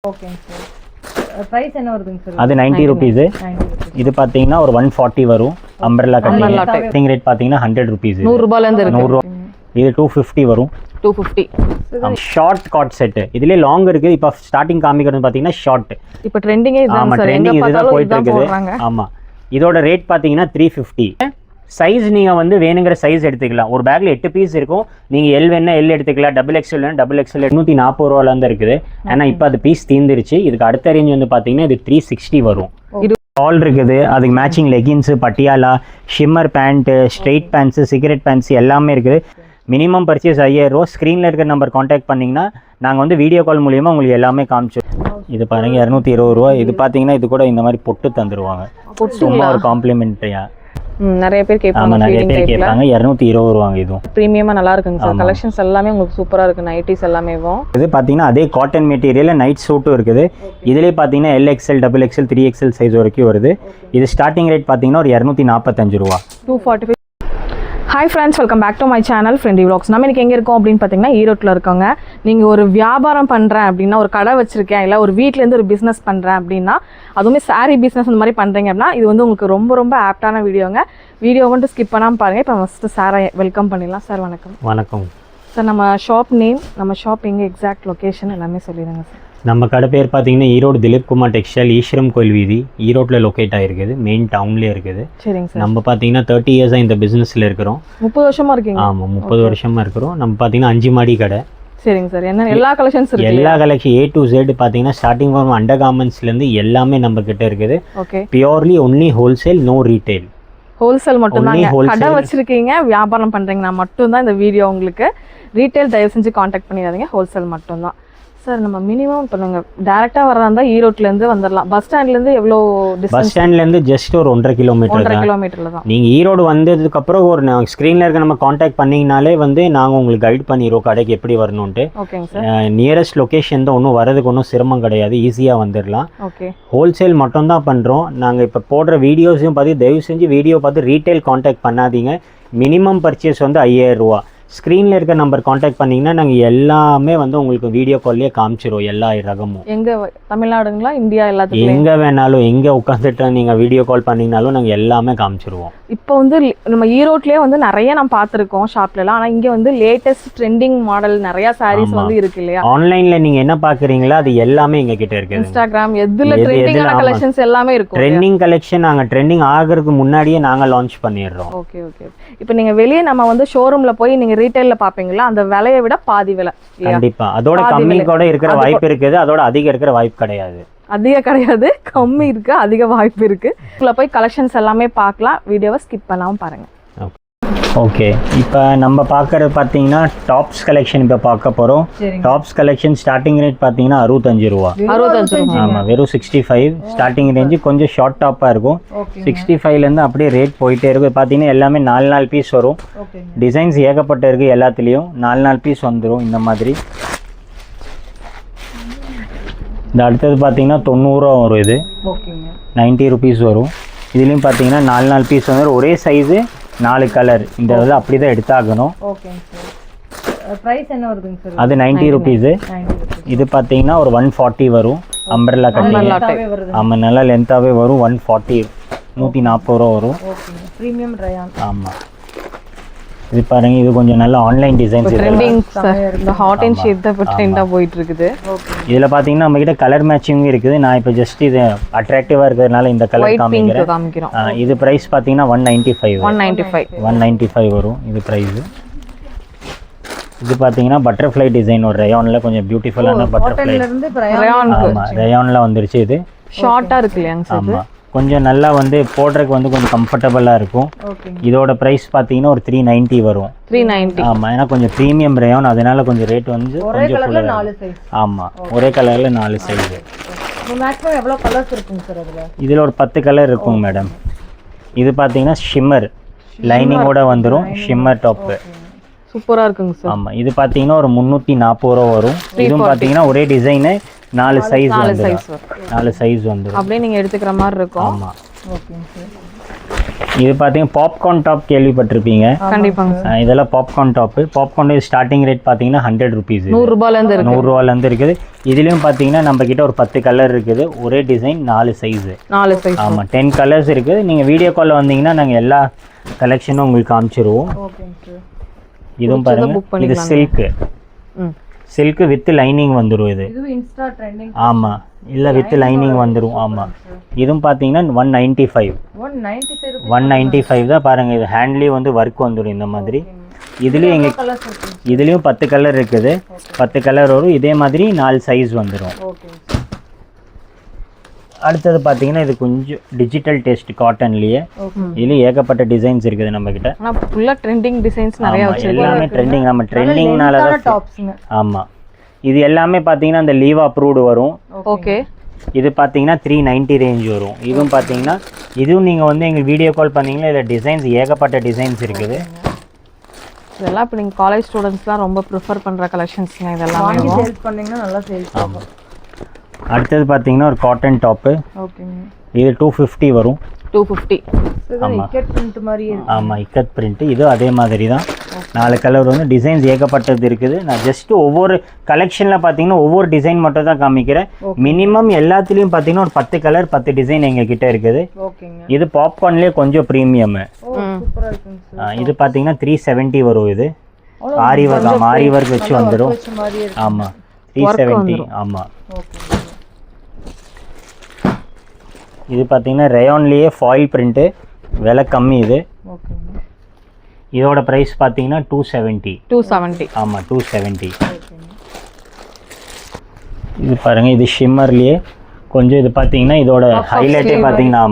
ஓகேங்க sir. Price என்ன வருதுங்க சார்? அது 90 ரூபீஸ். இது பாத்தீங்கன்னா ஒரு 140 வரும். அம்பர்லா கட்டிங் ரேட் பாத்தீங்கன்னா 100 ரூபீஸ். 100 ரூபாயில இருந்து இருக்கு. 100 இது 250 வரும். 250. Short cord set. இதுல லாங் இருக்கு. இப்போ ஸ்டார்டிங் காமிக்கிறது பாத்தீங்கன்னா ஷார்ட். இப்போ ட்ரெண்டிங்கே இதுதான் சார். எங்க பார்த்தாலும் போயிட்டு இருக்குது. ஆமா. இதோட ரேட் பாத்தீங்கன்னா 350. சைஸ் நீங்க வந்து வேணுங்கிற சைஸ் எடுத்துக்கலாம். ஒரு பேக்ல 8 பீஸ் இருக்கும். நீங்க எல் வேணா எல் எடுத்துக்கலாம், டபுள் எக்ஸ்எல் வேணா டபுள் எக்ஸ்எல். 240 ரூபாயில இருந்து இருக்குது. ஆனா இப்போ அது பீஸ் தீந்துருச்சு. இதுக்கு அடுத்த ரேஞ்ச் வந்து பாத்தீங்கன்னா இது 360 வரும். ஆல் இருக்குது. அதுக்கு matching leggings, Patiala, shimmer pant, straight pants, cigarette pants எல்லாமே இருக்குது. மினிமம் பர்ச்சேஸ் 5000 ரூபா. ஸ்க்ரீனில் இருக்கிற நம்பர் காண்டாக்ட் பண்ணிங்கன்னா நாங்கள் வந்து வீடியோ கால் மூலியமாக உங்களுக்கு எல்லாமே காமிச்சிடுவோம். இது பாருங்க 220 ரூபா. இது பார்த்தீங்கன்னா இது கூட இந்த மாதிரி பொட்டு தந்துடுவாங்க. சும்மா ஒரு காம்ப்ளிமெண்ட்ரியா. நிறைய பேர் கேட்பாங்க. நிறைய பேர் கேட்பாங்க. 220 ரூபாங்க. இதுவும் ப்ரீமியமாக நல்லா இருக்குங்க சார். கலெக்ஷன்ஸ் எல்லாமே உங்களுக்கு சூப்பராக இருக்குது. நைட்டிஸ் எல்லாமே இது பார்த்தீங்கன்னா அதே காட்டன் மெட்டீரியல் நைட் சூட்டும் இருக்குது. இதுலேயே பார்த்தீங்கன்னா LXL, XXL, 3XL சைஸ் வரைக்கும் வருது. இது ஸ்டார்டிங் ரேட் பார்த்தீங்கன்னா ஒரு 245 ரூபா. 245. Hi friends, welcome back to my channel friendy vlogs. நம்ம இன்றைக்கி எங்கே இருக்கோம் அப்படின்னு பார்த்தீங்கன்னா ஈரோட்டில் இருக்கோங்க. நீங்கள் ஒரு வியாபாரம் பண்ணுறேன் அப்படின்னா, ஒரு கடை வச்சுருக்கேன், இல்லை ஒரு வீட்டிலேருந்து ஒரு பிஸ்னஸ் பண்ணுறேன் அப்படின்னா, அதுவுமே சாரீ பிஸ்னஸ் அந்த மாதிரி பண்ணுறீங்க அப்படின்னா இது வந்து உங்களுக்கு ரொம்ப ரொம்ப ஆப்டான வீடியோங்க. வீடியோ வந்துட்டு ஸ்கிப் பண்ணாமல் பாருங்கள். இப்போ ஃபஸ்ட்டு சாரை வெல்கம் பண்ணிடலாம். சார் வணக்கம். வணக்கம் சார். நம்ம ஷாப் நேம், நம்ம ஷாப் எங்கே, எக்ஸாக்ட் லொக்கேஷன் எல்லாமே சொல்லிடுங்க சார். நம்ம கடை பேர் பார்த்தீங்கன்னா ஈரோடு திலீப் குமார் டெக்ஸ்டைல், ஈஸ்வரம் கோயில் வீதி, ஈரோட்டில் லொக்கேட் ஆகிருக்குது. மெயின் டவுன்லேயே இருக்குது. சரிங்க சார். நம்ம பார்த்தீங்கன்னா 30 இயர்ஸாக இந்த பிஸ்னஸில் இருக்கிறோம். 30 வருஷமாக இருக்கீங்க? ஆமாம், 30 வருஷமாக இருக்கிறோம். நம்ம பார்த்தீங்கன்னா 5 மாடி கடை. சரிங்க சார். என்ன எல்லா கலெக்ஷன்ஸ் இருக்குது? எல்லா கலெக்ஷன் A to Z பார்த்தீங்கன்னா ஸ்டார்டிங் ஃப்ரம் அண்டர் கார்மெண்ட்ஸ்லேருந்து எல்லாமே நம்ம கிட்ட இருக்குது. Okay. Purely only wholesale, no retail. Wholesale மட்டும்தான். கடை வச்சிருக்கீங்க, வியாபாரம் பண்ணுறீங்கன்னா மட்டும்தான் இந்த வீடியோ உங்களுக்கு. ரீட்டைல் தயவு செஞ்சு காண்டாக்ட் பண்ணிடாதீங்க. ஹோல்சேல் மட்டும்தான். சார், நம்ம மினிமம் இப்போ நாங்கள் டேரெக்டாக வரதா இருந்தால் ஈரோட்லேருந்து வந்துடலாம். பஸ் ஸ்டாண்ட்லேருந்து எவ்வளோ டிஸ்டன்ஸ்? பஸ் ஸ்டாண்ட்லேருந்து ஜஸ்ட் ஒரு 1.5 கிலோமீட்டர். 1.5 கிலோமீட்டரில் தான். நீங்கள் ஈரோடு வந்ததுக்கப்புறம் ஒரு ஸ்க்ரீனில் இருக்க நம்ம காண்டாக்ட் பண்ணிங்கனாலே வந்து நாங்கள் உங்களுக்கு கைட் பண்ணிடுவோம் கடைக்கு எப்படி வரணுன்ட்டு. ஓகேங்க சார். நியரஸ்ட் லொக்கேஷன் தான். ஒன்றும் வரதுக்கு ஒன்றும் சிரமம் கிடையாது. ஈஸியாக வந்துடலாம். ஓகே. ஹோல்சேல் மட்டும்தான் பண்ணுறோம். நாங்கள் இப்போ போடுற வீடியோஸையும் பார்த்து தயவு செஞ்சு வீடியோ பார்த்து ரீட்டைல் காண்டாக்ட் பண்ணாதீங்க. மினிமம் பர்ச்சேஸ் வந்து 5000 ரூபா. ஸ்க்ரீனில் இருக்க நம்பர் காண்டாக்ட் பண்ணிங்கன்னா நாங்கள் எல்லாமே வந்து உங்களுக்கு வீடியோ கால்லேயே காமிச்சிடுவோம். எல்லா ரகமும். எங்கே, தமிழ்நாடுங்களா, இந்தியா, எல்லாத்துக்கும் எங்கே வேணாலும், எங்கே உட்காந்துட்டு நீங்கள் வீடியோ கால் பண்ணிங்கனாலும் நாங்கள் எல்லாமே காமிச்சிடுவோம். இப்போ வந்து நம்ம ஈரோட்லேயே வந்து நிறைய நம்ம பார்த்துருக்கோம் ஷாப்லலாம். ஆனால் இங்கே வந்து லேட்டஸ்ட் ட்ரெண்டிங் மாடல் நிறைய சாரீஸ் வந்து இருக்கு இல்லையா? ஆன்லைனில் நீங்கள் என்ன பார்க்குறீங்களோ அது எல்லாமே எங்கள் கிட்ட இருக்குது. இன்ஸ்டாகிராம் எதில் ட்ரெண்டிங்கான கலெக்ஷன்ஸ் எல்லாமே இருக்கும். ட்ரெண்டிங் கலெக்ஷன் நாங்கள் ட்ரெண்டிங் ஆகிறதுக்கு முன்னாடியே நாங்கள் லான்ச் பண்ணிடுறோம். Okay okay. இப்போ நீங்கள் வெளியே நம்ம வந்து ஷோரூமில் போய் நீங்கள் ரீட்டைலில் பார்ப்பீங்களா, அந்த விலையை விட பாதி விலை. கண்டிப்பா. அதோட கம்மி கூட இருக்கிற வாய்ப்பு இருக்குது. அதோட அதிகம் இருக்கிற வாய்ப்பு கிடையாது. அதிகம் கிடையாது, கம்மி இருக்கு, அதிக வாய்ப்பு இருக்கு. உள்ள போய் கலெக்ஷன்ஸ் எல்லாமே பார்க்கலாம். வீடியோவை ஸ்கிப் பண்ணாமல் பாருங்க. ஓகே. இப்போ நம்ம பார்க்கறது பார்த்தீங்கன்னா டாப்ஸ் கலெக்ஷன் இப்போ பார்க்க போகிறோம். டாப்ஸ் கலெக்ஷன் ஸ்டார்டிங் ரேட் பார்த்தீங்கன்னா 65 ரூபா. 65 ரூபா. ஆமாம், வெறும் 65 ஸ்டார்டிங் ரேஞ்சு. கொஞ்சம் ஷார்ட் டாப்பாக இருக்கும். 65லேருந்து அப்படியே ரேட் போயிட்டே இருக்கும். பார்த்தீங்கன்னா எல்லாமே 4 பீஸ் வரும். டிசைன்ஸ் ஏகப்பட்ட இருக்குது. எல்லாத்துலேயும் 4 பீஸ் வந்துடும் இந்த மாதிரி. இந்த அடுத்தது பார்த்தீங்கன்னா 90 ரூபா வரும். இது 90 ருபீஸ் வரும். இதுலேயும் பார்த்தீங்கன்னா 4 பீஸ் வந்துடும். ஒரே சைஸு, 4 கலர். இந்த இதில் அப்படி தான் எடுத்தாகணும். அது 90 ருபீஸ். இது பார்த்தீங்கன்னா ஒரு 140 வரும். Umbrella cutting. ஆமாம், நல்லா லென்த்தாகவே வரும். 140, 140 ரூபா வரும். Premium rayon. ஆமாம். இது பாருங்க, இது கொஞ்சம் நல்ல ஆன்லைன் டிசைன்ஸ். இந்த ஹாட் அண்ட் ஷேப் தான் இப்போ ட்ரெண்டா போயிட்டு இருக்குது. இதுல பாத்தீங்கன்னா நம்ம கிட்ட கலர் மேட்சிங் இருக்குது. நான் இப்போ ஜஸ்ட் இது அட்ராக்டிவா இருக்கிறதுனால இந்த கலர் காமிக்கிறேன். இது பிரைஸ் பாத்தீங்கன்னா 195 வரும். இது பிரைஸ். இது பாத்தீங்கன்னா பட்டர்ஃப்ளை டிசைன். ஒரு ரயான்ல கொஞ்சம் பியூட்டிஃபுல்லான பட்டர்ஃப்ளை. ஆமா, ரயான்ல வந்துருச்சு. இது ஷார்ட்டா இருக்கு இல்லையாங்க சார்? ஆமா, கொஞ்சம் நல்லா வந்து போடுறதுக்கு வந்து கொஞ்சம் கம்ஃபர்டபுளாக இருக்கும். இதோட ப்ரைஸ் பார்த்தீங்கன்னா ஒரு 390 வரும். 390. ஆமாம், ஏன்னா கொஞ்சம் ப்ரீமியம் ரேயான், அதனால கொஞ்சம் ரேட் வந்து கொஞ்சம். ஆமாம், ஒரே கலரில் 4 சைஸு. எவ்வளோ கலர்ஸ் இருக்குங்க சார் அதில்? இதில் ஒரு 10 கலர் இருக்குங்க மேடம். இது பார்த்தீங்கன்னா ஷிம்மர் லைனிங்கோட வந்துடும். ஷிம்மர் டாப்பு சூப்பராக இருக்குங்க சார். ஆமாம், இது பார்த்தீங்கன்னா ஒரு 340 ரூபா வரும். இதுவும் பார்த்தீங்கன்னா ஒரே டிசைனு, 4 சைஸ் வந்து 4 சைஸ் வந்துடும். அப்படியே நீங்கள் எடுத்துக்கிற மாதிரி இருக்கும். ஆமாம். ஓகேங்க சார். இது பார்த்தீங்கன்னா பாப்கார்ன் டாப் கேள்விப்பட்டிருப்பீங்க. கண்டிப்பாங்க சார். இதெல்லாம் popcorn top. Popcorn starting rate பார்த்தீங்கன்னா 100 rupees. 100 ரூபாயிலேருந்து இருக்கு. 100 ரூபாயிலேருந்து இருக்குது. இதுலேயும் பார்த்தீங்கன்னா நம்ம கிட்ட ஒரு 10 கலர் இருக்குது. ஒரே டிசைன் 4 சைஸு. 4 சைஸ். ஆமாம் 10 கலர்ஸ் இருக்குது. நீங்கள் வீடியோ காலில் வந்தீங்கன்னா நாங்கள் எல்லா கலெக்ஷனும் உங்களுக்கு காமிச்சிருவோம். இதுவும் பாருங்கள், இது சில்க்கு. சில்க்கு வித் லைனிங் வந்துடும். இது ஆமாம், இல்லை வித் லைனிங் வந்துடும். ஆமாம், இதுவும் பார்த்தீங்கன்னா 195. 195 தான் பாருங்கள். இது ஹேண்ட்லேயும் வந்து ஒர்க் வந்துடும் இந்த மாதிரி. இதுலேயும் 10 கலர் இருக்குது. 10 கலர் வரும். இதே மாதிரி 4 சைஸ் வந்துடும். அடுத்தது பார்த்தீங்கன்னா இது கொஞ்சம் டிஜிட்டல் டெஸ்ட் காட்டன்லேயே. இதுலேயும் ஏகப்பட்ட டிசைன்ஸ் இருக்குது நம்மக்கிட்ட. ஃபுல்லாக ட்ரெண்டிங் டிசைன்ஸ் நிறைய எல்லாமே ட்ரெண்டிங். நம்ம ட்ரெண்டிங்னால தான். ஆமாம், இது எல்லாமே பார்த்தீங்கன்னா அந்த லீவ் அப்ரூவ்டு வரும். ஓகே. இது பார்த்தீங்கன்னா 390 ரேஞ்ச் வரும். இதுவும் பார்த்தீங்கன்னா இதுவும் நீங்கள் வந்து எங்கள் வீடியோ கால் பண்ணீங்கன்னா இதில் டிசைன்ஸ் ஏகப்பட்ட டிசைன்ஸ் இருக்குது. இதெல்லாம் இப்போ நீங்கள் காலேஜ் ஸ்டூடெண்ட்ஸ்லாம் ரொம்ப ப்ரிஃபர் பண்ணுற கலெக்ஷன்ஸ்ங்க. இதெல்லாம் வாங்கி சேல்ஸ் பண்ணீங்கன்னா நல்லா சேல்ஸ் ஆகும். அடுத்தது பார்த்தீங்கன்னா ஒரு காட்டன் டாப்பு. ஓகேங்க. இது 250 வரும். 250. ஆமாம், இக்கட் பிரிண்ட் மாதிரி இருக்கு. ஆமாம், இக்கட் பிரிண்ட். இது அதே மாதிரி தான். 4 கலர் வந்து டிசைன்ஸ் ஏகப்பட்டது இருக்குது. நான் ஜஸ்ட் ஒவ்வொரு கலெக்ஷனில் பார்த்தீங்கன்னா ஒவ்வொரு டிசைன் மட்டும் தான் காமிக்கிறேன். மினிமம் எல்லாத்துலேயும் பார்த்தீங்கன்னா ஒரு 10 கலர் 10 டிசைன் எங்ககிட்ட இருக்குது. இது பாப்கார்ன்லேயே கொஞ்சம் ப்ரீமியம். இது பார்த்தீங்கன்னா 370 வரும். இது ஆரி ஒர்க் வச்சு வந்துடும். ஆமாம், 370. ஆமாம், இது பார்த்தீங்கன்னா ரேயான்லேயே ஃபாயில் பிரிண்ட்டு, விலை கம்மி. இது இதோட ப்ரைஸ் பார்த்தீங்கன்னா 270. ஆமாம், 270. இது பாருங்கள், இது ஷிம்மர்லேயே கொஞ்சம். இது பார்த்தீங்கன்னா இதோட ஹைலைட்டே பார்த்தீங்கன்னா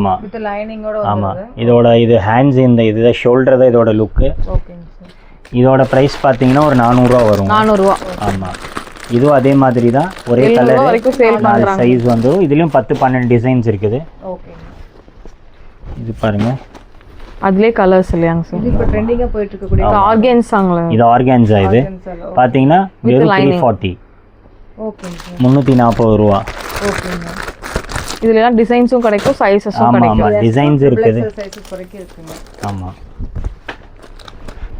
ஆமாம், இதோட இது ஹேண்ட்ஸ், இந்த இதுதான் ஷோல்டர் தான் இதோட லுக்கு. இதோட ப்ரைஸ் பார்த்தீங்கன்னா ஒரு 400 ரூபா வரும். 400 ரூபா. ஆமாம், இதுவும் அதே மாதிரி தான். ஒரே கலர் 4 சைஸ் வந்துடும். இதுலேயும் 10-12 டிசைன்ஸ் இருக்குது. இது பாருங்க, அதுலயே கலர்ஸ் இல்லையாங்க சார்? இப்போ ட்ரெண்டிங்கா போயிட்டு இருக்க கூடிய ஆர்கன்ஸாங்களா? இது ஆர்கன்ஸா. இது பாத்தீங்கன்னா வெறும் 340. ஓகே, 340 ரூபா. ஓகேங்க. இதுல எல்லாம் டிசைன்ஸும் கிடைக்கும், சைஸஸும் கிடைக்கும். ஆமா, டிசைன்ஸ் இருக்குது. சைஸஸ் வரைக்கும் இருக்குங்க. ஆமா,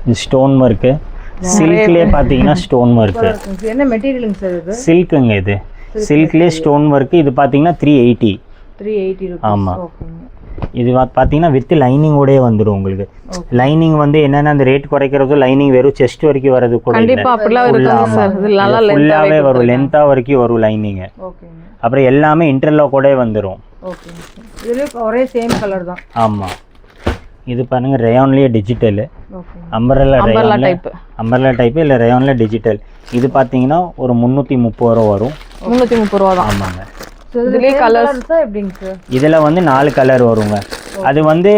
இது ஸ்டோன் வர்க். சில்க்லயே பாத்தீங்கன்னா ஸ்டோன் வர்க். என்ன மெட்டீரியலுங்க சார் இது? சில்க்குங்க. இது சில்க்லயே ஸ்டோன் வர்க். இது பாத்தீங்கன்னா 380. 380 ரூபாய். ஆமா, ஓகேங்க. இது பார்த்தீங்கன்னா வித் லைனிங்கோடயே வந்துடும் உங்களுக்கு. லைனிங் வந்து என்னன்னா அந்த ரேட் குறைக்கிறது, லைனிங் வெறும் செஸ்ட் வரைக்கும் வரது கூட கண்டிப்பா அப்படிலாம் இருக்கும் சார். இது நல்லா ஃபுல்லாவே வரும், லென்த்தா வரைக்கும் வரும் லைனிங். ஓகேங்க. அப்புறம் எல்லாமே இன்டர்லாக்கோடே வந்துடும். ஓகேங்க. இதுல ஒரே சேம் கலர் தான். ஆமா, இது பாருங்க ரேயான்லயே டிஜிட்டல். ஓகே. அம்பர்லா டைப் இல்ல ரேயான்ல டிஜிட்டல். இது பாத்தீங்கன்னா ஒரு 330 ரூபா வரும். 330 ரூபா தான். ஆமாங்க. இதுல கலர்ஸ் எப்படிங்க சார்? இதுல வந்து 4 கலர் வருங்க. அது வந்து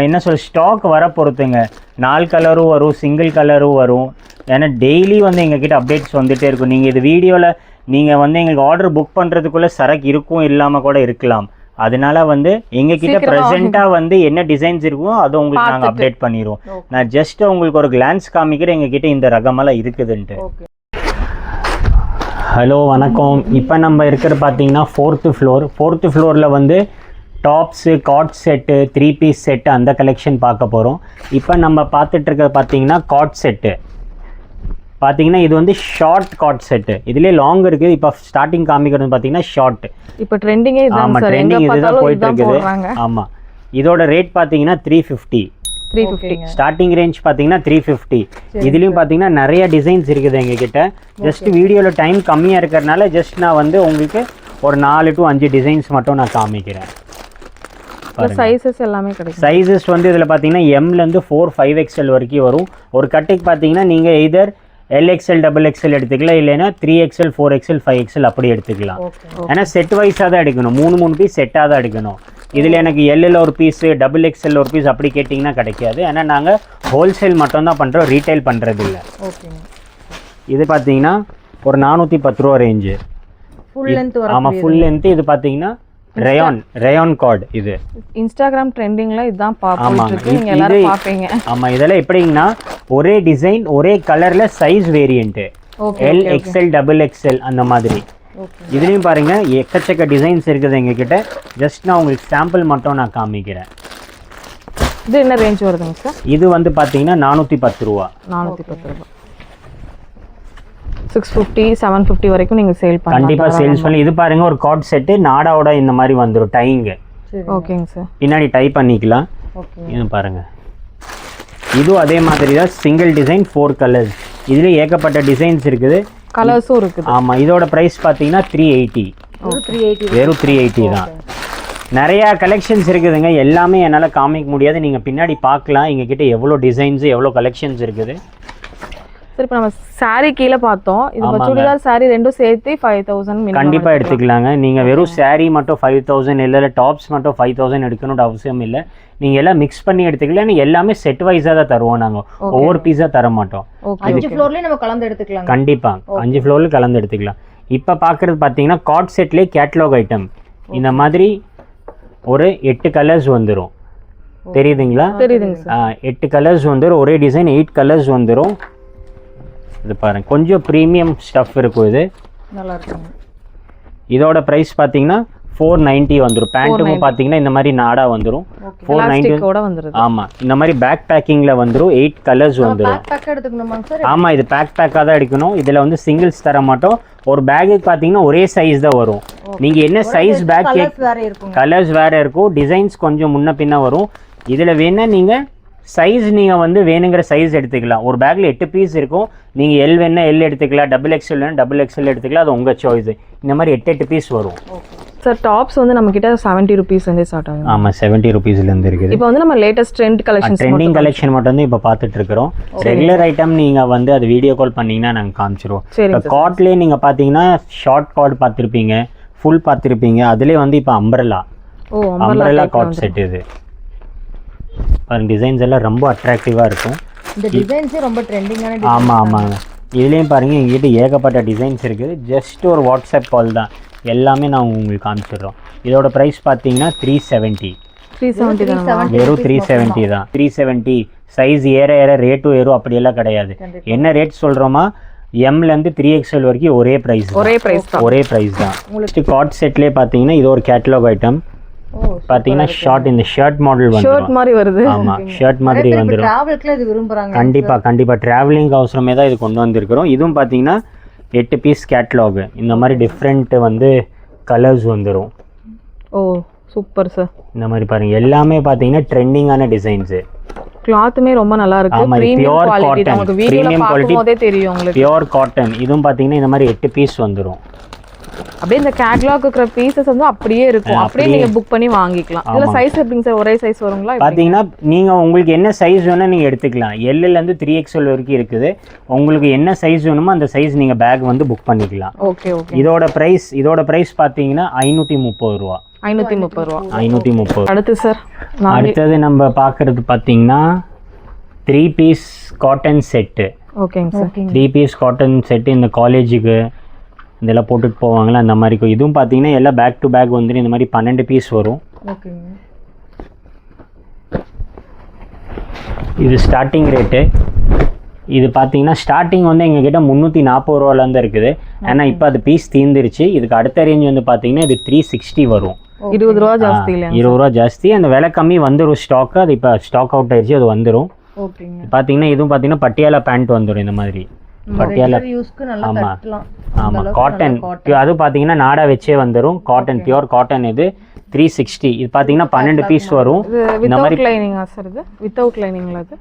என்ன சொல்ல ஸ்டாக் வர பொறுத்துங்க. 4 கலரும் வரும், சிங்கிள் கலரும் வரும். ஏன்னா டெய்லி வந்து எங்ககிட்ட அப்டேட்ஸ் வந்துட்டே இருக்கும். நீங்கள் இது வீடியோவில் நீங்கள் வந்து எங்களுக்கு ஆர்டர் புக் பண்ணுறதுக்குள்ளே சரக்கு இருக்கும் இல்லாமல் கூட இருக்கலாம். அதனால வந்து எங்ககிட்ட ப்ரெசென்ட்டாக வந்து என்ன டிசைன்ஸ் இருக்குமோ அதை உங்களுக்கு நாங்கள் அப்டேட் பண்ணிடுவோம். நான் ஜஸ்ட் உங்களுக்கு ஒரு கிளான்ஸ் காமிக்கிறேன் எங்ககிட்ட இந்த ரகமெல்லாம் இருக்குதுன்ட்டு. ஹலோ வணக்கம். இப்போ நம்ம இருக்கிற பார்த்தீங்கன்னா 4th ஃப்ளோர். 4th ஃப்ளோரில் வந்து tops, cord set, 3 piece set அந்த கலெக்ஷன் பார்க்க போகிறோம். இப்போ நம்ம பார்த்துட்ருக்கிறது பார்த்தீங்கன்னா காட் செட்டு. பார்த்தீங்கன்னா இது வந்து ஷார்ட் காட் செட்டு. இதுலேயே லாங் இருக்குது. இப்போ ஸ்டார்டிங் காமிக்கிறது பார்த்தீங்கன்னா ஷார்ட். இப்போ ட்ரெண்டிங்கே இதுதான். ஆமாம், ட்ரெண்டிங் இதுதான் போயிட்டு இருக்குது. ஆமாம், இதோட ரேட் பார்த்தீங்கன்னா 350. ஸ்டார்டிங் ரேஞ்ச் பார்த்தீங்கன்னா 350. இதுலேயும் பார்த்தீங்கன்னா நிறைய டிசைன்ஸ் இருக்குது எங்ககிட்ட. ஜஸ்ட் வீடியோவில் டைம் கம்மியாக இருக்கிறதுனால ஜஸ்ட் நான் வந்து உங்களுக்கு ஒரு 4 to 5 டிசைன்ஸ் மட்டும் நான் காமிக்கிறேன். சைஸஸ் எல்லாமே கிடைக்கும். சைஸஸ் வந்து இதில் பார்த்தீங்கன்னா எம்லேருந்து 4, 5XL வரைக்கும் வரும். ஒரு கட்டுக்கு பார்த்தீங்கன்னா நீங்கள் எய்தர் LXL, XXL எடுத்துக்கலாம், இல்லைன்னா 3XL, 4XL, 5XL அப்படி எடுத்துக்கலாம். ஏன்னா செட் வைஸாக தான் எடுக்கணும். 3 பீஸ் செட்டாக தான் எடுக்கணும். இதில் எனக்கு எல்லில் ஒரு பீஸு, XXL ஒரு பீஸ் அப்படி கேட்டிங்கன்னா கிடைக்காது. ஏன்னா நாங்கள் ஹோல்சேல் மட்டும்தான் பண்ணுறோம், ரீட்டைல் பண்ணுறது இல்லை. இது பார்த்தீங்கன்னா ஒரு 410 ரூபா ரேஞ்சு. ஆமாம், ஃபுல் லென்த்து. இது பார்த்தீங்கன்னா ரேயான் கார்டு. இது இன்ஸ்டாகிராம் ட்ரெண்டிங்ல இதுதான் பாப்பீங்க, நீங்க எல்லாரும் பாப்பீங்க. ஆமா, இதெல்லாம் எப்படிங்கன்னா ஒரே டிசைன் ஒரே கலர்ல சைஸ் வேரியன்ட், LXL, XXL அந்த மாதிரி. இதுலயும் பாருங்க எக்கச்சக்க டிசைன்ஸ் இருக்குது எங்ககிட்ட. ஜஸ்ட் நான் உங்களுக்கு சாம்பிள் மட்டும் நான் காமிக்கிறேன். இது என்ன ரேஞ்ச் வருதுங்க சார்? இது வந்து பார்த்தீங்கன்னா 410 ரூபா. 410 ரூபா. 650 750 வரைக்கும் நீங்கள் சேல் பண்ணலாம். கண்டிப்பாக சேல்ஸ் பண்ணி. இது பாருங்கள் ஒரு கார்ட் செட்டு நாடாவோட இந்த மாதிரி வந்துடும் டைங்க. ஓகேங்க சார். பின்னாடி டை பண்ணிக்கலாம். இது பாருங்கள், இதுவும் அதே மாதிரி தான் சிங்கிள் டிசைன் 4 கலர்ஸ். இதுலேயே ஏகப்பட்ட டிசைன்ஸ் இருக்குது, கலர்ஸும் இருக்குது. ஆமாம். இதோட ப்ரைஸ் பார்த்தீங்கன்னா 380. வெறும் 380 தான். நிறையா கலெக்ஷன்ஸ் இருக்குதுங்க, எல்லாமே என்னால் காமிக்க முடியாது. நீங்கள் பின்னாடி பார்க்கலாம் எங்ககிட்ட எவ்வளோ டிசைன்ஸு எவ்வளோ கலெக்ஷன்ஸ் இருக்குது. சரி, இப்போ நம்ம சாரீ கீழே பார்த்தோம். இது சுடிதார் சாரீ ரெண்டும் சேர்த்து 5000 கண்டிப்பாக எடுத்துக்கலாங்க. நீங்கள் வெறும் சாரீ மட்டும் 5000 இல்லை டாப்ஸ் மட்டும் 5000 எடுக்கணும்னு அவசியம் இல்லை. நீங்கள் எல்லாம் மிக்ஸ் பண்ணி எடுத்துக்கலாம். எல்லாமே செட் வைஸாக தான் தருவோம் நாங்கள், ஒவ்வொரு பீஸாக தர மாட்டோம். 5 ஃப்ளோர்லேயே நம்ம கலந்து எடுத்துக்கலாம். கண்டிப்பாக 5 ஃப்ளோரில் கலந்து எடுத்துக்கலாம். இப்போ பார்க்குறது பார்த்தீங்கன்னா கார்ட் செட்லேயே கேட்லாக் ஐட்டம். இந்த மாதிரி ஒரு 8 கலர்ஸ் வந்துடும், தெரியுதுங்களா? தெரியுதுங்க. 8 கலர்ஸ் வந்துடும், ஒரே டிசைன் 8 கலர்ஸ் வந்துடும். இது பாருங்க, கொஞ்சம் ப்ரீமியம் ஸ்டஃப் இருக்கும். இது நல்லா இருக்கும். இதோட ப்ரைஸ் பார்த்தீங்கன்னா 490 வந்துடும். பேண்ட்டுக்கும் பார்த்தீங்கன்னா இந்த மாதிரி நாடா வந்துடும். 490. ஆமாம், இந்த மாதிரி பேக் பேக்கிங்கில் வந்துடும். 8 கலர்ஸ் வந்துடும். ஆமாம், இது பேக்காக தான் எடுக்கணும். இதில் வந்து சிங்கிள்ஸ் தர மாட்டோம். ஒரு பேக்குக்கு பார்த்தீங்கன்னா ஒரே சைஸ் தான் வரும். நீங்கள் என்ன சைஸ் பேக் கலர்ஸ் வேறு இருக்கும், டிசைன்ஸ் கொஞ்சம் முன்ன பின்ன வரும். இதில் வேணால் நீங்கள் சைஸ் நீங்கள் வந்து வேணுங்கிற சைஸ் எடுத்துக்கலாம். ஒரு பேக்கில் 8 பீஸ் இருக்கும். நீங்கள் எல் வேணால் எல் எடுத்துக்கலாம், XXL வேணால் XXL எடுத்துக்கலாம். அது உங்கள் சாய்ஸ். இந்த மாதிரி 8 பீஸ் வரும். சார் டாப்ஸ் வந்து நம்மக்கிட்ட 70 rupeesலேருந்தே ஸ்டார்ட் ஆகும். ஆமாம், 70 rupeesலேருந்து இருக்குது. இப்போ வந்து நம்ம லேட்டஸ்ட் ட்ரெண்டிங் கலெக்ஷன் மட்டும் வந்து இப்போ பார்த்துட்டு இருக்கிறோம். ரெகுலர் ஐட்டம் நீங்கள் வந்து அது வீடியோ கால் பண்ணிங்கன்னா நாங்கள் காமிச்சிருவோம். இப்போ கார்ட்லேயே நீங்கள் பார்த்தீங்கன்னா ஷார்ட் கார்டு பார்த்துருப்பீங்க, ஃபுல் பார்த்துருப்பீங்க. அதுலேயே வந்து இப்போ அம்பரலா கார்ட் செட். இது டிசைன்ஸ் எல்லாம் ரொம்ப அட்ராக்டிவாக இருக்கும். இந்த டிசைன்ஸே ரொம்ப ட்ரெண்டிங்கான டிசைன். ஆமாங்க. இதுலேயும் பாருங்கள், எங்ககிட்ட ஏகப்பட்ட டிசைன்ஸ் இருக்குது. ஜஸ்ட் ஒரு வாட்ஸ்அப் கால் தான், எல்லாமே நான் உங்களுக்கு காமிச்சிடுறோம். இதோட ப்ரைஸ் பார்த்தீங்கன்னா 370. வெறும் 370 தான். 370. சைஸ் ஏற ரேட்டும் ஏறும், அப்படியெல்லாம் கிடையாது. என்ன ரேட் சொல்கிறோமா, எம்லேருந்து 3XL வரைக்கும் ஒரே ப்ரைஸ் தான். உங்களுக்கு கார்ட் செட்லேயே பார்த்தீங்கன்னா இது ஒரு கேட்டலாக் ஐட்டம். பாத்தீங்கன்னா ஷார்ட், இந்த ஷர்ட் மாடல் வருது. ஆமா, ஷர்ட் மாதிரி வந்துரும். டிராவலுக்குலாம் இது விரும்புறாங்க. கண்டிப்பா டிராவலிங் அவசரமே தான் இது கொண்டு வந்திருக்கிறோம். இதுவும் பாத்தீங்கன்னா 8 பீஸ் கேட்டலாக். இந்த மாதிரி டிஃப்ரெண்ட் வந்து கலர்ஸ் வந்துரும். ஓ சூப்பர் சார். இந்த மாதிரி பாருங்க, எல்லாமே பாத்தீங்கன்னா ட்ரெண்டிங்கான டிசைன்ஸ். கிளாத்துமே ரொம்ப நல்லா இருக்கு. பியூர் காட்டன், நமக்கு வீடியோல பாக்கும்போதே தெரியும் உங்களுக்கு. Pure cotton. இதுவும் பாத்தீங்கன்னா இந்த மாதிரி 8 பீஸ் வந்துரும். அப்படியே இந்த கேட்டலாக் இருக்கிற பீசஸ் வந்து அப்படியே இருக்கும். அப்படியே நீங்க புக் பண்ணி வாங்கிக்கலாம். இதுல சைஸ் எப்படிங்க சார்? ஒரே சைஸ் வருங்களா? பாத்தீங்கன்னா நீங்க உங்களுக்கு என்ன சைஸ் வேணா நீங்க எடுத்துக்கலாம். L ல இருந்து 3XL வரைக்கும் இருக்குது. உங்களுக்கு என்ன சைஸ் வேணுமோ அந்த சைஸ் நீங்க பேக் வந்து புக் பண்ணிக்கலாம். ஓகே. இதோட பிரைஸ் பாத்தீங்கன்னா 530 ரூபா. 530 ரூபா. 530. அடுத்து சார், அடுத்தது நம்ம பாக்குறது பாத்தீங்கன்னா 3 பீஸ் காட்டன் செட். ஓகேங்க சார். 3 piece cotton set. இந்த காலேஜுக்கு இதெல்லாம் போட்டுட்டு போவாங்களா அந்த மாதிரி. இதுவும் பார்த்தீங்கன்னா எல்லாம் பேக் டு பேக் வந்துடும். இந்த மாதிரி 12 பீஸ் வரும். இது ஸ்டார்டிங் ரேட்டு. இது பார்த்தீங்கன்னா ஸ்டார்டிங் வந்து எங்ககிட்ட 340 ரூபாலேருந்து இருக்குது. ஏன்னா இப்போ அது பீஸ் தீர்ந்துருச்சு. இதுக்கு அடுத்த ரேஞ்ச் வந்து பார்த்தீங்கன்னா இது 360 வரும். 20 ரூபா ஜாஸ்தி இல்லை? 20 ரூபா ஜாஸ்தி. அந்த விலை கம்மி வந்துடும் ஸ்டாக்கு. அது இப்போ ஸ்டாக் அவுட் ஆயிடுச்சு, அது வந்துடும். பார்த்தீங்கன்னா இதுவும் பார்த்தீங்கன்னா பட்டியாலா பேண்ட் வந்துடும். இந்த மாதிரி பட்டியாலா. ஆமாம், காட்டன். அது பார்த்தீங்கன்னா நாடா வச்சே வந்துடும். Cotton, pure cotton. இது 360. இது பார்த்தீங்கன்னா 12 பீஸ் வரும். இந்த மாதிரி லைனிங்கா சார்? இது வித்தவுட் லைனிங்ல? அது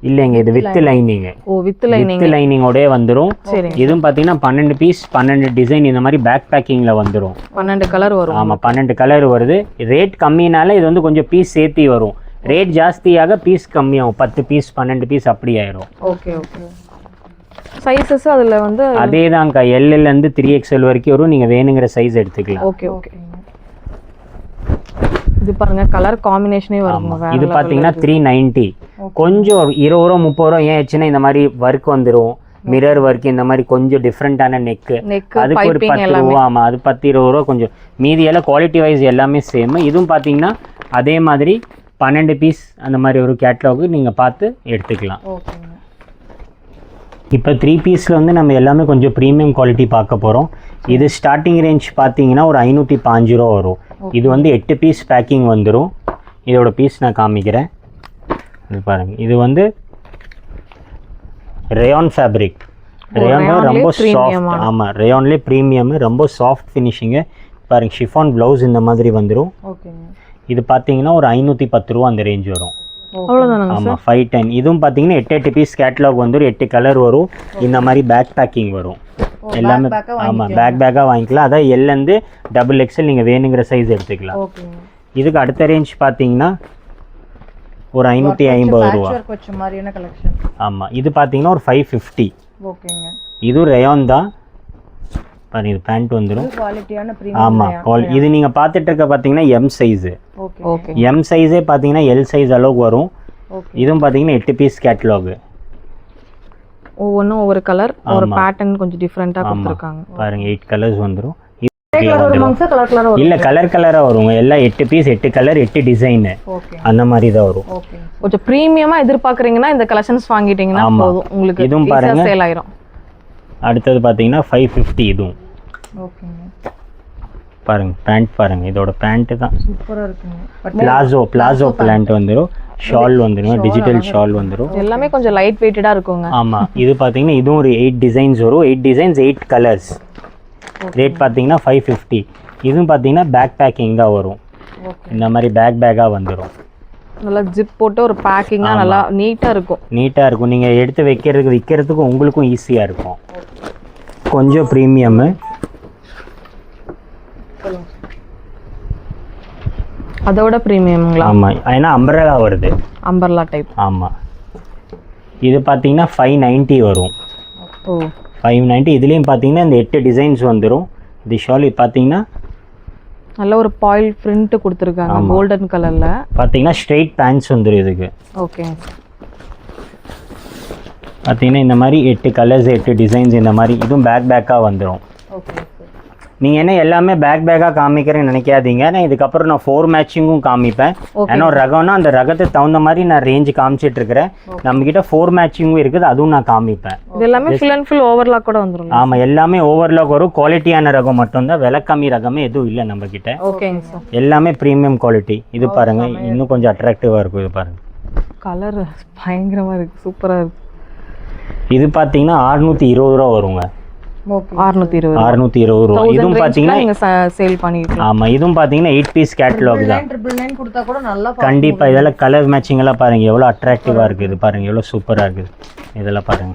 இல்லைங்க, இது வித் லைனிங். வித் லைனிங்கோடே வந்துடும். இதுவும் பார்த்தீங்கன்னா 12 பீஸ் 12 டிசைன். இந்த மாதிரி பேக் பேக்கிங்ல வந்துடும். 12 கலர் வரும். ஆமாம், 12 கலர் வருது. ரேட் கம்மினால இது வந்து கொஞ்சம் பீஸ் சேர்த்தி வரும். ரேட் ஜாஸ்தியாக பீஸ் கம்மியாகும். 10 பீஸ் 12 பீஸ் அப்படி ஆயிரும். ஓகே. சைஸஸ் அதுல வந்து அதேதான்க்கா. L ல இருந்து 3XL வரைக்கும் வரும். நீங்க வேணுங்கிற சைஸ் எடுத்துக்கலாம். ஓகே. இது பாருங்க, கலர் காம்பினேஷனே வரும். இது பாத்தீங்கன்னா 390. கொஞ்சம் 20 ரூபா 30 ரூபா ஏன் ஆச்சுன்னா இந்த மாதிரி ஒர்க் வந்துடும். மிரர் ஒர்க், இந்த மாதிரி கொஞ்சம் டிஃப்ரெண்டான நெக்கு. அதுக்கு ஒரு 10 ரூபா. ஆமா, அது 10-20 ரூபா கொஞ்சம். மீதி எல்லாம் குவாலிட்டி வைஸ் எல்லாமே சேம். இதுவும் பாத்தீங்கன்னா அதே மாதிரி 12 பீஸ் அந்த மாதிரி ஒரு கேட்லாக் நீங்க பார்த்து எடுத்துக்கலாம். இப்போ 3 பீஸில் வந்து நம்ம எல்லாமே கொஞ்சம் ப்ரீமியம் குவாலிட்டி பார்க்க போகிறோம். இது ஸ்டார்டிங் ரேஞ்ச் பார்த்தீங்கன்னா ஒரு 505 ரூபா வரும். இது வந்து 8 பீஸ் பேக்கிங் வந்துடும். இதோட பீஸ் நான் காமிக்கிறேன். இது பாருங்க, இது வந்து ரேயான் ஃபேப்ரிக். ரேயான் ரொம்ப சாஃப்ட். ஆமாம், ரேயான்லேயே ப்ரீமியம், ரொம்ப சாஃப்ட் ஃபினிஷிங்கு. பாருங்க, ஷிஃபான் ப்ளவுஸ் இந்த மாதிரி வந்துடும். ஓகேங்க. இது பார்த்தீங்கன்னா ஒரு 510 ரூபா அந்த ரேஞ்ச் வரும். அவ்வளோதானாங்க? ஆமாம், 510. இதுவும் பார்த்தீங்கன்னா 8 பீஸ் கேட்லாக் வந்துடும், 8 கலர் வரும். இந்த மாதிரி பேக் பேக்கிங் வரும் எல்லாமே. ஆமாம், பேக்காக வாங்கிக்கலாம். அதான் எல்லேருந்து XXL நீங்கள் வேணுங்கிற சைஸ் எடுத்துக்கலாம். ஓகேங்க. இதுக்கு அடுத்த ரேஞ்ச் பார்த்தீங்கன்னா ஒரு 550 ரூபா. வச்ச மாதிரியான கலெக்ஷன். ஆமாம், இது பார்த்தீங்கன்னா ஒரு 550. ஓகேங்க. இது ரேயான் தான். பாருங்க, இது பேண்ட் வந்துடும். குவாலிட்டியான பிரீமியம். ஆமாம், இது நீங்கள் பார்த்துட்டு இருக்க பார்த்தீங்கன்னா M size. Okay. Okay. M சைஸே பார்த்தீங்கன்னா எல் சைஸ் அளவுக்கு வரும். ஓகே. இதுவும் பார்த்தீங்கன்னா 8 பீஸ் கேட்லாக். ஒவ்வொன்றும் ஒவ்வொரு கலர், ஒரு பேட்டர்ன் கொஞ்சம் டிஃப்ரெண்ட்டாக கொடுத்துருக்காங்க. பாருங்க, 8 கலர்ஸ் வந்துடும். இல்ல கலர் கலராக வரும். எல்லாம் 8 பீஸ், 8 கலர், 8 டிசைனு, அந்த மாதிரி தான் வரும். கொஞ்சம் ப்ரீமியமாக எதிர்பார்க்குறீங்கன்னா இந்த கலெக்ஷன்ஸ் வாங்கிட்டீங்கன்னா போதும், உங்களுக்கு இதுவும் பாருங்க சேல் ஆயிரும். அடுத்தது பார்த்தீங்கன்னா 550. இதுவும் பாருங்க, பேண்ட் பாருங்க, இதோட பேண்ட் தான் சூப்பரா இருக்குங்க. பிளாசோ பேண்ட் வந்துடும். ஷால் வந்துடும், டிஜிட்டல் ஷால் வந்துடும். எல்லாமே கொஞ்சம் லைட் வெயிட்டடாக இருக்குங்க. ஆமாம், இது பார்த்தீங்கன்னா இதுவும் ஒரு 8 டிசைன்ஸ் வரும். 8 டிசைன்ஸ், 8 கலர்ஸ். ரேட் பார்த்தீங்கன்னா 550. இதுவும் பார்த்தீங்கன்னா பேக் பேக்கிங் தான் வரும். இந்த மாதிரி பேக்காக வந்துடும். நல்லா ஜிப் போட்டு ஒரு பேக்கிங்காக நல்லா நீட்டாக இருக்கும். நீங்கள் எடுத்து விற்கிறதுக்கு உங்களுக்கும் ஈஸியாக இருக்கும். கொஞ்சம் ப்ரீமியமு. அதோட ப்ரீமியம்ங்களா? ஆமாம், ஏன்னா அம்பரலா வருது. Umbrella type. ஆமாம், இது பார்த்தீங்கன்னா 590 வரும். ஓ, 590. இதுலேயும் பார்த்தீங்கன்னா இந்த 8 டிசைன்ஸ் வந்துடும். இது ஷால் பார்த்தீங்கன்னா நல்ல ஒரு பாயில் பிரிண்ட் கொடுத்துருக்காங்க கோல்டன் கலரில். பார்த்தீங்கன்னா ஸ்ட்ரெயிட் பேண்ட்ஸ் வந்துடும் இதுக்கு. ஓகே. பார்த்தீங்கன்னா இந்த மாதிரி 8 கலர்ஸ், 8 டிசைன்ஸ் இந்த மாதிரி. இதுவும் பேக்காக வந்துடும். ஓகே. நீங்கள் என்ன எல்லாமே பேக்காக காமிக்கிறேன்னு நினைக்காதீங்க. நான் இதுக்கப்புறம் நான் 4 மேட்சிங்கும் காமிப்பேன். ஏன்னா ஒரு ரகம்னா அந்த ரகத்துக்கு தகுந்த மாதிரி நான் ரேஞ்சு காமிச்சிட்டு இருக்கிறேன். நம்மக்கிட்ட 4 மேட்சிங்கும் இருக்குது, அதுவும் நான் காமிப்பேன். இது எல்லாமே ஃபுல் அண்ட் ஃபுல் ஓவர்லாக் கூட வந்துடும். ஆமாம், எல்லாமே ஓவர்லாக் வரும். குவாலிட்டியான ரகம் மட்டும்தான், விலை கம்மி ரகமே எதுவும் இல்லை நம்மக்கிட்ட. ஓகேங்க சார். எல்லாமே ப்ரீமியம் குவாலிட்டி. இது பாருங்க, இன்னும் கொஞ்சம் அட்ராக்டிவாக இருக்கும். இது பாருங்க, கலர் பயங்கரமாக இருக்குது, சூப்பராக இருக்குது. இது பார்த்தீங்கன்னா 620 ரூபா வருங்க. 620 ரூபா. இதுவும் பார்த்தீங்கன்னா சேல் பண்ணிக்கலாம். ஆமாம், இதுவும் பார்த்தீங்கன்னா 8 பீஸ் கேட்லாக் தான். 999 கொடுத்தா கூட நல்லா கண்டிப்பாக. இதெல்லாம் கலர் மேட்சிங் எல்லாம் பாருங்க, எவ்வளோ அட்ராக்டிவாக இருக்குது. இது பாருங்க, எவ்வளோ சூப்பராக இருக்குது. இதெல்லாம் பாருங்க,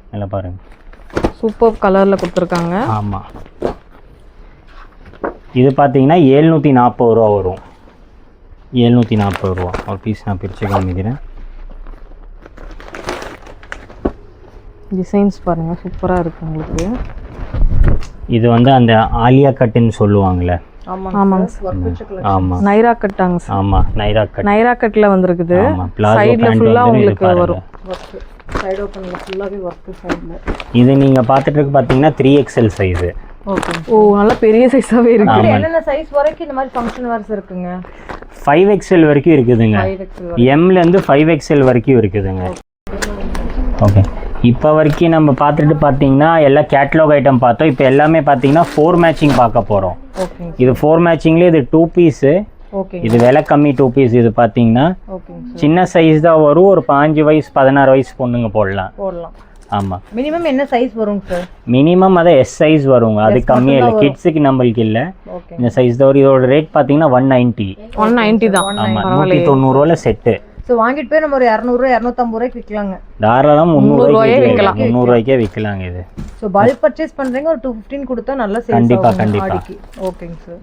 இதெல்லாம் பாருங்க, சூப்பர் கலரில் கொடுத்துருக்காங்க. ஆமாம், இது பார்த்தீங்கன்னா 740 ரூபா வரும். 740 ரூபா ஒரு பீஸ். நான் பிரித்து காமிக்கிறேன். டிசைன்ஸ் பாருங்கள், சூப்பராக இருக்குது உங்களுக்கு. இது வந்து அந்த ஆலியா கட்டுன்னு சொல்லுவாங்கள்ல. ஆமாங்க. ஆமாம், நைரா கட்டாங்க சார். ஆமாம், நைரா கட்டில் வந்திருக்குது. சைடில் ஃபுல்லாக உங்களுக்கு வரும். சைடு ஓப்பனில் ஃபுல்லாகவே ஒர்க்கு சைடில். இது நீங்கள் பார்த்துட்டு இருக்கு பார்த்தீங்கன்னா 3XL சைஸு. ஓகே. ஓ, நல்லா பெரிய சைஸாகவே இருக்குது. என்னென்ன சைஸ் வரைக்கும் இந்த மாதிரி ஃபங்க்ஷன் வேர்ஸ் இருக்குங்க? 5XL வரைக்கும் இருக்குதுங்க. எம்லேருந்து 5XL வரைக்கும் இருக்குதுங்க. ஓகே. இப்போ வரைக்கும் நம்ம பார்த்துட்டு பார்த்தீங்கன்னா எல்லாம் கேட்லாக் ஐட்டம் பார்த்தோம். இப்போ எல்லாமே பார்த்தீங்கன்னா 4 மேட்சிங் பார்க்க போகிறோம். இது 4 மேட்சிங்லேயே இது 2 பீஸு. இது விலை கம்மி 2 பீஸ். இது பார்த்தீங்கன்னா சின்ன சைஸ் தான் வரும். ஒரு 15 வயசு 16 வயசு பொண்ணுங்க போடலாம். ஆமாம். மினிமம் என்ன சைஸ் வருங்க சார்? மினிமம் அதான் S சைஸ் வருங்க. அது கம்மியாக இல்லை, கிட்ஸுக்கு நம்மளுக்கு இல்லை. இந்த சைஸ் தான் வரும். இதோட ரேட் பார்த்தீங்கன்னா 190 தான். ஆமாம், 190 ரூபாயில் செட்டு. ஸோ வாங்கிட்டு போய் நம்ம ஒரு 200 250 ரூபாய்க்கு விற்கலாங்க. தாராளம் 300 ரூபாய்க்கே விற்கலாங்க. இது ஸோ பல்க் பர்ச்சேஸ் பண்ணுறீங்க, ஒரு 215 கொடுத்தா நல்லா சேல்ஸ் ஆகும். கண்டிப்பாக. ஓகேங்க சார்.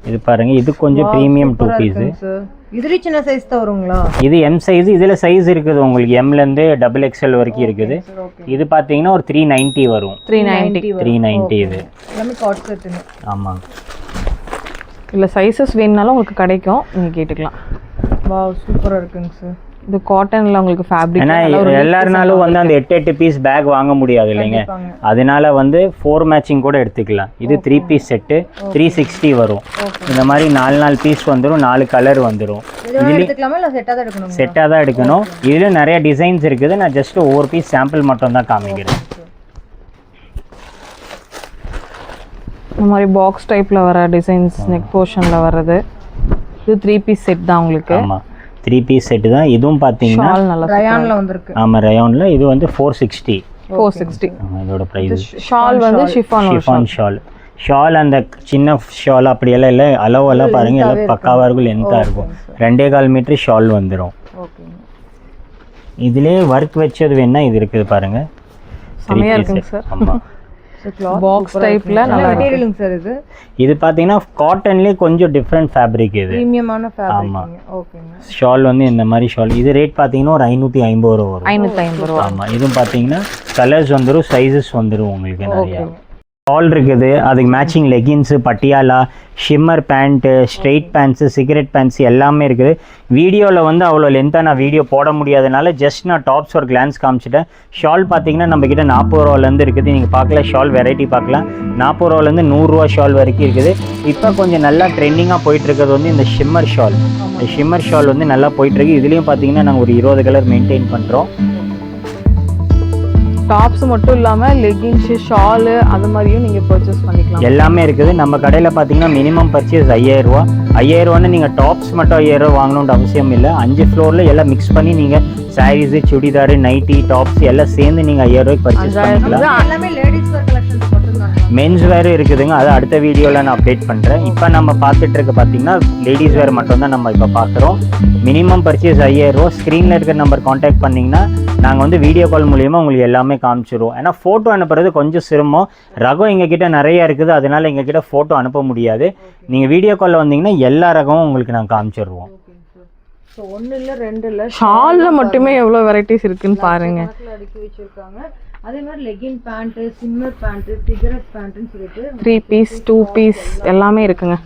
இது பாருங்க, இது கொஞ்சம் ப்ரீமியம் 2 பீஸ். இதுலேயும் சின்ன சைஸ் தான் வருங்களா? இது எம் சைஸ். இதில் சைஸ் இருக்குது உங்களுக்கு எம்லேருந்து XXL வரைக்கும் இருக்குது. இது பார்த்தீங்கன்னா ஒரு 390 வரும். 390 இது எல்லாமே காட் செட்டுங்க. ஆமாங்க. இல்லை சைஸஸ் வேணுனாலும் உங்களுக்கு கிடைக்கும், நீங்கள் கேட்டுக்கலாம். வாவ், சூப்பராக இருக்குங்க சார். இது காட்டனில் உங்களுக்கு ஃபேப்ரிக். ஏன்னா எல்லாருனாலும் வந்து அந்த 8 பீஸ் பேக் வாங்க முடியாது இல்லைங்க. அதனால வந்து 4 மேட்சிங் கூட எடுத்துக்கலாம். இது 3 பீஸ் செட்டு 360 வரும். இந்த மாதிரி 4 பீஸ் வந்துடும், 4 கலர் வந்துடும். செட்டாக தான் எடுக்கணும். இதில் நிறைய டிசைன்ஸ் இருக்குது. நான் ஜஸ்ட் ஒவ்வொரு பீஸ் சாம்பிள் மட்டும் தான் காமிக்கிறேன். இந்த மாதிரி பாக்ஸ் டைப்பில் வர டிசைன்ஸ், நெக் போர்ஷனில் வர்றது. இது 3 பீஸ் செட் தான் உங்களுக்கு. ஆமாம், 3 பீஸ் செட்டு தான். இதுவும் பார்த்தீங்கன்னா ஷால் நல்லா ரயான்ல வந்திருக்கு. ஆமாம் ரயானில். இது வந்து 460. 460. இதோட ப்ரைஸ். ஷால் வந்து ஷிஃபான் ஷால். ஷால் அந்த சின்ன ஷால் அப்படியெல்லாம் இல்லை, அளவெல்லாம் பாருங்கள் எல்லாம் பக்காவாக இருக்கும், லென்த்தாக இருக்கும். 2.25 மீட்டர் ஷால் வந்துடும். ஓகேங்க. இதுலேயே ஒர்க் வச்சது வேணா இது இருக்குது பாருங்கள். செமையா இருக்குங்க சார். ஆமாம் பாக்ஸ் டைப்ல நல்லா மெட்டீரியலுங்க சார் இது. இது பார்த்தீங்கன்னா காட்டன்லேயே கொஞ்சம் டிஃப்ரெண்ட் ஃபேப்ரிக் இது. பிரீமியமான ஃபேப்ரிக். ஓகேங்க. ஷால் வந்து இந்த மாதிரி ஷால். இது ரேட் பார்த்தீங்கன்னா ஒரு 550 ரூபா வரும். 550 ரூபா. ஆமாம். இதுவும் பார்த்தீங்கன்னா கலர்ஸ் வந்துடும், சைஸஸ் வந்துடும் உங்களுக்கு நிறையா. ஷால் இருக்குது, அதுக்கு matching leggings, Patiala, shimmer pant, straight bands, cigarette bands எல்லாமே இருக்குது. வீடியோவில் வந்து அவ்வளோ லென்த்தாக நான் வீடியோ போட முடியாதனால ஜஸ்ட் நான் டாப்ஸ் ஒரு கிளான்ஸ் காமிச்சிட்டேன். ஷால் பார்த்தீங்கன்னா நம்மக்கிட்ட 40 ரூபாலேருந்து இருக்குது. நீங்கள் பார்க்கலாம், ஷால் வெரைட்டி பார்க்கலாம். 40 ரூபாலேருந்து 100 ரூபா ஷால் வரைக்கும் இருக்குது. இப்போ கொஞ்சம் நல்லா ட்ரெண்டிங்காக போயிட்டுருக்கிறது வந்து இந்த ஷிம்மர் ஷால். இந்த ஷிம்மர் ஷால் வந்து நல்லா போயிட்டுருக்கு. இதுலேயும் பார்த்தீங்கன்னா நாங்கள் ஒரு 20 கலர் மெயின்டைன் பண்ணுறோம். டாப்ஸ் மட்டும் இல்லாம லெகின்ஸ், ஷால் அது மாதிரியும் நீங்க பர்ச்சேஸ் பண்ணிக்கலாம். எல்லாமே இருக்குது. நம்ம கடையில் பார்த்தீங்கன்னா மினிமம் பர்ச்சேஸ் 5000 ரூபா. 5000 ரூபான்னு நீங்கள் டாப்ஸ் மட்டும் 5000 ரூபா வாங்கணுன்ற அவசியம் இல்லை. 5 ஃப்ளோரில் எல்லாம் மிக்ஸ் பண்ணி நீங்கள் சாரீஸு, சுடிதாரு, நைட்டி, டாப்ஸ் எல்லாம் சேர்ந்து நீங்கள் 5000 ரூபாய்க்கு பர்ச்சேஸ் பண்ணிக்கலாம். எல்லாமே லேடிஸ் வேர் கலெக்ஷன்ஸ் மட்டும் தான். மென்ஸ் வேரும் இருக்குதுங்க, அது அடுத்த வீடியோவில் நான் அப்டேட் பண்ணுறேன். இப்போ நம்ம பார்த்துட்டு இருக்க பார்த்தீங்கன்னா லேடிஸ் வேர் மட்டும் தான் நம்ம இப்போ பார்க்குறோம். மினிமம் பர்ச்சேஸ் 5000 ரூபா. ஸ்க்ரீனில் இருக்கிற நம்பர் காண்டாக்ட் பண்ணிங்கன்னா நாங்கள் வந்து வீடியோ கால் மூலியமாக உங்களுக்கு எல்லாமே காமிச்சிடுவோம். ஏன்னா ஃபோட்டோ அனுப்புறது கொஞ்சம் சிரமம். ரகம் எங்ககிட்ட நிறையா இருக்குது, அதனால் எங்ககிட்ட ஃபோட்டோ அனுப்ப முடியாது. நீங்கள் வீடியோ காலில் வந்தீங்கன்னா எல்லா ரகமும் உங்களுக்கு நாங்கள் காமிச்சிடுவோம். ஸோ 1 இல்லை 2 இல்லை ஷால்ல மட்டுமே எவ்வளோ வெரைட்டிஸ் இருக்குன்னு பாருங்க. அடுக்கி வச்சிருக்காங்க. அதே மாதிரி legging pant, shimmer pant, cigarette பேண்ட்னு சொல்லிட்டு 3 பீஸ் 2 பீஸ் எல்லாமே இருக்குங்க.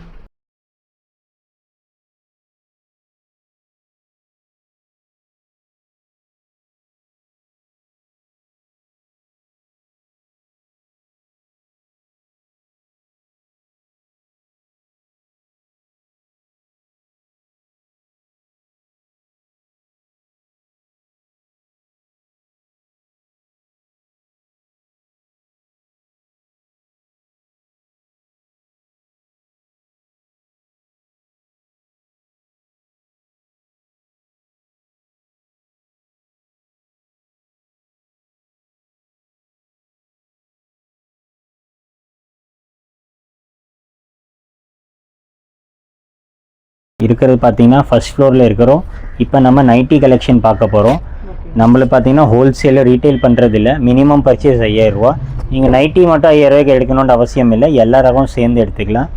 இருக்கிறது பார்த்தீங்கன்னா ஃபர்ஸ்ட் ஃப்ளோரில் இருக்கிறோம். இப்போ நம்ம நைட்டி கலெக்ஷன் பார்க்க போகிறோம். நம்மளுக்கு பார்த்தீங்கன்னா ஹோல்சேலில் ரீட்டைல் பண்ணுறது இல்லை. மினிமம் பர்ச்சேஸ் 5000 ரூபா. நீங்கள் நைட்டி மட்டும் 5000 ரூபாய்க்கு எடுக்கணுன்ற அவசியம் இல்லை, எல்லா ரகம் சேர்ந்து எடுத்துக்கலாம்.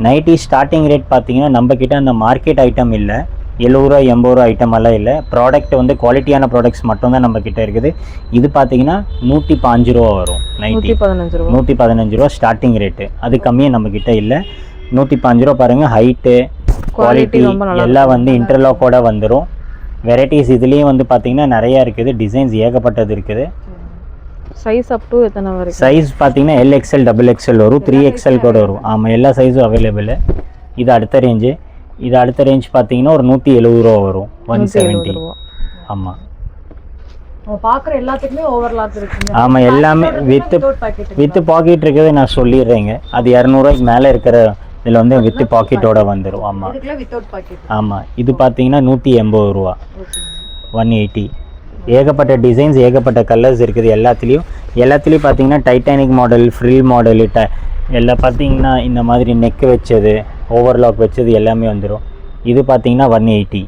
நைட்டி ஸ்டார்டிங் ரேட் பார்த்தீங்கன்னா நம்மக்கிட்ட அந்த மார்க்கெட் ஐட்டம் இல்லை, 70 ரூபா 80 ரூபா ஐட்டம் எல்லாம் இல்லை. ப்ராடக்ட் வந்து குவாலிட்டியான ப்ராடக்ட்ஸ் மட்டும்தான் நம்மக்கிட்ட இருக்குது. இது பார்த்தீங்கன்னா 105 ரூபா வரும். நைட்டி 115 ரூபா ஸ்டார்டிங் ரேட்டு. அது கம்மியாக நம்மக்கிட்ட இல்லை. 105 ரூபா பாருங்கள். ஹைட்டு, குவாலிட்டி எல்லாம் வந்து இன்டர்லாக்கோட வந்துடும். வெரைட்டிஸ் இதுலேயும் வந்து பார்த்தீங்கன்னா நிறையா இருக்குது, டிசைன்ஸ் ஏகப்பட்டது இருக்குது. சைஸ் அப் டு எத்தனை வரைக்கும்? சைஸ் பார்த்தீங்கன்னா LXL, XXL வரும், 3XL கூட வரும். ஆமாம், எல்லா சைஸும் அவைலபிள். இது அடுத்த ரேஞ்சு. இது அடுத்த ரேஞ்ச் பார்த்தீங்கன்னா ஒரு 170 ரூபா வரும். 170. ஆமாம். பார்க்குற எல்லாத்துக்குமே ஓவர்லாப் இருக்குங்க. ஆமாம், எல்லாமே வித்து பாக்கெட் இருக்குது. நான் சொல்லிடுறேங்க, அது 200 ரூபாய்க்கு மேலே இருக்கிற இதில் வந்து வித்து பாக்கெட்டோட வந்துடும். ஆமாம் ஆமாம். இது பார்த்தீங்கன்னா 180 ரூபா, 180. ஏகப்பட்ட டிசைன்ஸ், ஏகப்பட்ட கலர்ஸ் இருக்குது. எல்லாத்துலேயும் பார்த்தீங்கன்னா டைட்டானிக் மாடல், ஃப்ரில் மாடல், எல்லாம் பார்த்தீங்கன்னா இந்த மாதிரி நெக் வச்சது, ஓவர்லாக் வச்சது எல்லாமே வந்துடும். இது பார்த்தீங்கன்னா 180.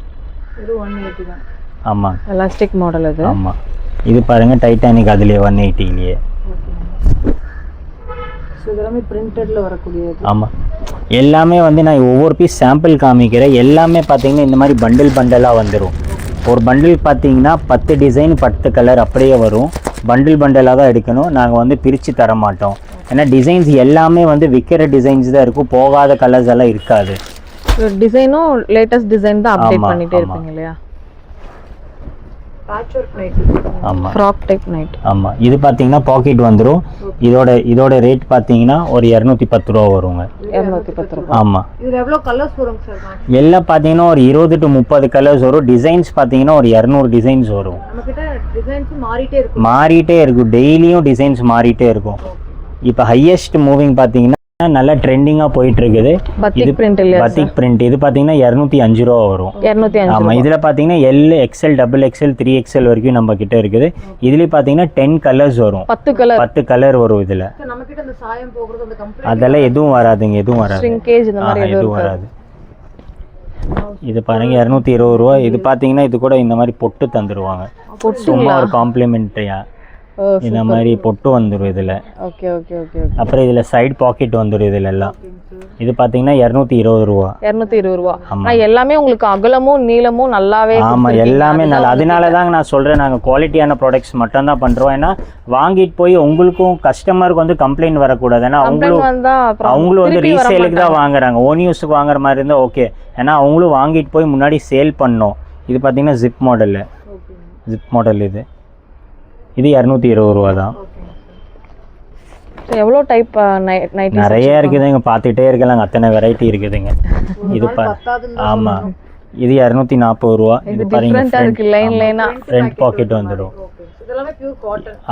ஆமாம், எலாஸ்டிக் மாடல் அது. ஆமாம். இது பாருங்கள் டைட்டானிக், அதுலேயே 180லேயே. ஆமாம், எல்லாமே வந்து நான் ஒவ்வொரு பீஸ் சாம்பிள் காமிக்கிறேன். எல்லாமே பார்த்தீங்கன்னா இந்த மாதிரி பண்டலாக வந்துடும். ஒரு பண்டில் பார்த்தீங்கன்னா 10 டிசைன் 10 கலர் அப்படியே வரும். பண்டலாக தான் எடுக்கணும். நாங்கள் வந்து பிரித்து தர மாட்டோம். ஏன்னா டிசைன்ஸ் எல்லாமே வந்து விற்கிற டிசைன்ஸ் தான் இருக்கும், போகாத கலர்ஸ் எல்லாம் இருக்காது. டிசைனும் லேட்டஸ்ட் டிசைன் தான் அப்டேட் பண்ணிட்டே இருப்பீங்க இல்லையா? ஆமாம், ஃப்ராக் டைப் நைட். ஆமாம். இது பார்த்தீங்கன்னா பாக்கெட் வந்துடும். இதோட ரேட் பார்த்தீங்கன்னா ஒரு 210 ரூபா வருங்க. 210 ரூபா. ஆமாம். இது எவ்வளோ கலர்ஸ் வரும் சார்? எல்லாம் பார்த்தீங்கன்னா ஒரு 20 to 30 கலர்ஸ் வரும். டிசைன்ஸ் பார்த்தீங்கன்னா ஒரு 200 டிசைன்ஸ் வரும். நம்மகிட்ட டிசைன்ஸ் மாறிட்டே இருக்கும். டெய்லியும் டிசைன்ஸ் மாறிட்டே இருக்கும். இப்போ ஹையஸ்ட் மூவிங் பார்த்தீங்கன்னா நல்லா ட்ரெண்டிங்காக போயிட்டு இருக்குது. பத்திக் பிரிண்ட் இல்லையா? பத்திக் பிரிண்ட். இது பார்த்தீங்கன்னா 205 ரூபா வரும். 205. ஆமாம். இதில் பார்த்தீங்கன்னா L, XL, double XL, 3XL வரைக்கும் நம்ம கிட்ட இருக்குது. இதுலேயும் பார்த்தீங்கன்னா 10 கலர்ஸ் வரும். 10 கலர் வரும் இதில். அதெல்லாம் எதுவும் வராதுங்க, எதுவும் வராது. எதுவும் வராது. இது பாருங்க 220 ரூபா. இது பார்த்தீங்கன்னா இது கூட இந்த மாதிரி பொட்டு தந்துடுவாங்க, சும்மா ஒரு காம்ப்ளிமெண்ட்ரியா இந்த மாதிரி பொட்டு வந்துடும் இதில். Okay okay okay. அப்புறம் இதில் சைடு பாக்கெட் வந்துடும் இதில் எல்லாம். இது பார்த்தீங்கன்னா 220 ரூபா. 220 ரூபா. ஆனால் எல்லாமே உங்களுக்கு அகலமும் நீளமும் நல்லாவே. ஆமாம், எல்லாமே நல்லா. அதனால தாங்க நான் சொல்கிறேன், நாங்கள் குவாலிட்டியான ப்ராடக்ட்ஸ் மட்டும் தான் பண்ணுறோம். ஏன்னா வாங்கிட்டு போய் உங்களுக்கும் கஸ்டமருக்கு வந்து கம்ப்ளைண்ட் வரக்கூடாது. ஏன்னா அவங்களும் வந்து ரீசேலுக்கு தான் வாங்குறாங்க. ஓன் யூஸுக்கு வாங்குற மாதிரி இருந்தால் ஓகே. ஏன்னா அவங்களும் வாங்கிட்டு போய் முன்னாடி சேல் பண்ணோம். இது பார்த்தீங்கன்னா ஜிப் மாடல். ஜிப் மாடல் இது 220 ரூபா தான். எவ்வளோ டைப் நைட்டி நிறைய இருக்குதுங்க, பார்த்துட்டே இருக்கலாங்க, அத்தனை வெரைட்டி இருக்குதுங்க. இது ஆமாம், இது 240 ரூபா. இது பாருங்க, ஃப்ரண்ட் பாக்கெட் வந்துடும்.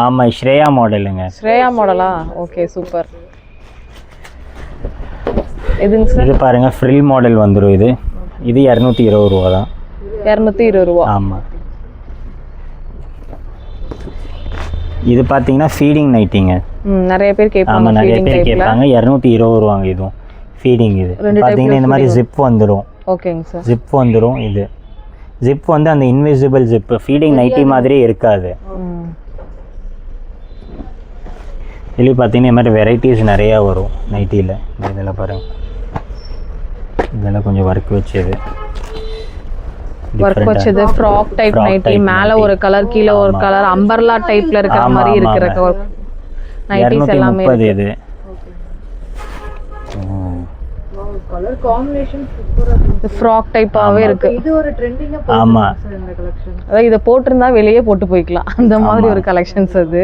ஆமாம், ஸ்ரேயா மாடலுங்க. ஸ்ரேயா மாடலா? Okay super. இது பாருங்க ஃப்ரில் மாடல் வந்துடும். இது 220 ரூபா தான். 220 ரூபா. ஆமாம். இது பார்த்தீங்கன்னா ஃபீடிங் நைட்டிங்க. நிறைய பேர் கேட்பாங்க. ஆமாம், நிறைய பேர் கேட்பாங்க. 220 ரூபாங்க இதுவும் ஃபீடிங். இது பார்த்தீங்கன்னா இந்த மாதிரி ஜிப் வந்துடும். ஓகேங்க சார். ஜிப் வந்துடும். இது ஜிப் வந்து அந்த இன்விசிபிள் ஜிப், ஃபீடிங் நைட்டி மாதிரியே இருக்காது. இதுலேயும் பார்த்தீங்கன்னா இந்த மாதிரி வெரைட்டிஸ் நிறையா வரும் நைட்டியில். இதெல்லாம் பாருங்கள், இதெல்லாம் கொஞ்சம் ஒர்க் வச்சது, ஒர்க் வச்சது, ஃப்ராக் டைப் நைட்டி. மேலே ஒரு கலர், கீழே ஒரு கலர், அம்பர்லா டைப்ல இருக்கிற மாதிரி இருக்கிற நைட்டிஸ் எல்லாமே. இது கலர் காம்பினேஷன் சூப்பரா இருக்கு. ஃப்ராக் டைப்பாவே இருக்கு. இது ஒரு ட்ரெண்டிங்கா போகுது சார் இந்த கலெக்ஷன். அத இத போட்டுறதா வெளியே போட்டு போய்க்கலாம், அந்த மாதிரி ஒரு கலெக்ஷன்ஸ். அது